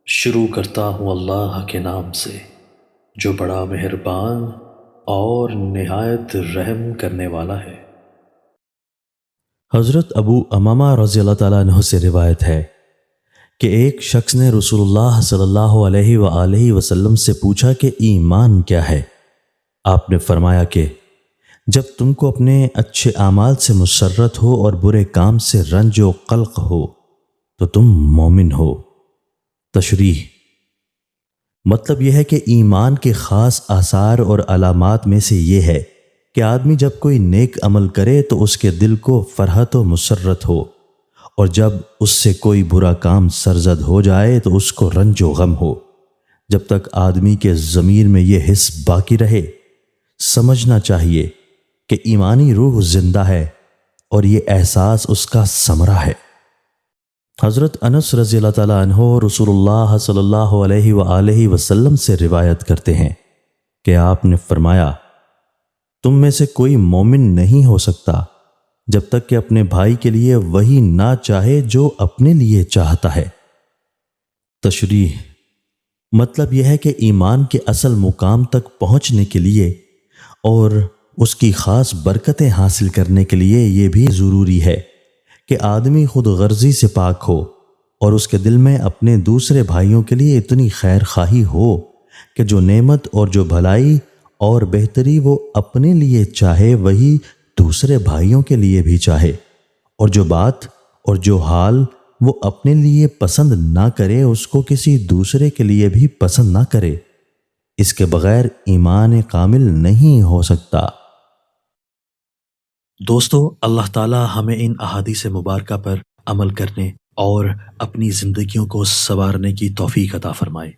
شروع کرتا ہوں اللہ کے نام سے جو بڑا مہربان اور نہایت رحم کرنے والا ہے۔ حضرت ابو امامہ رضی اللہ تعالیٰ عنہ سے روایت ہے کہ ایک شخص نے رسول اللہ صلی اللہ علیہ وآلہ وسلم سے پوچھا کہ ایمان کیا ہے؟ آپ نے فرمایا کہ جب تم کو اپنے اچھے اعمال سے مسرت ہو اور برے کام سے رنج و قلق ہو تو تم مومن ہو۔ تشریح: مطلب یہ ہے کہ ایمان کے خاص آثار اور علامات میں سے یہ ہے کہ آدمی جب کوئی نیک عمل کرے تو اس کے دل کو فرحت و مسرت ہو، اور جب اس سے کوئی برا کام سرزد ہو جائے تو اس کو رنج و غم ہو۔ جب تک آدمی کے ضمیر میں یہ حس باقی رہے، سمجھنا چاہیے کہ ایمانی روح زندہ ہے اور یہ احساس اس کا ثمرہ ہے۔ حضرت انس رضی اللہ تعالیٰ عنہ رسول اللہ صلی اللہ علیہ وآلہ وسلم سے روایت کرتے ہیں کہ آپ نے فرمایا، تم میں سے کوئی مومن نہیں ہو سکتا جب تک کہ اپنے بھائی کے لیے وہی نہ چاہے جو اپنے لیے چاہتا ہے۔ تشریح: مطلب یہ ہے کہ ایمان کے اصل مقام تک پہنچنے کے لیے اور اس کی خاص برکتیں حاصل کرنے کے لیے یہ بھی ضروری ہے کہ آدمی خود غرضی سے پاک ہو اور اس کے دل میں اپنے دوسرے بھائیوں کے لیے اتنی خیر خواہی ہو کہ جو نعمت اور جو بھلائی اور بہتری وہ اپنے لیے چاہے وہی دوسرے بھائیوں کے لیے بھی چاہے، اور جو بات اور جو حال وہ اپنے لیے پسند نہ کرے اس کو کسی دوسرے کے لیے بھی پسند نہ کرے۔ اس کے بغیر ایمان کامل نہیں ہو سکتا۔ دوستو، اللہ تعالی ہمیں ان احادیث مبارکہ پر عمل کرنے اور اپنی زندگیوں کو سنوارنے کی توفیق عطا فرمائے۔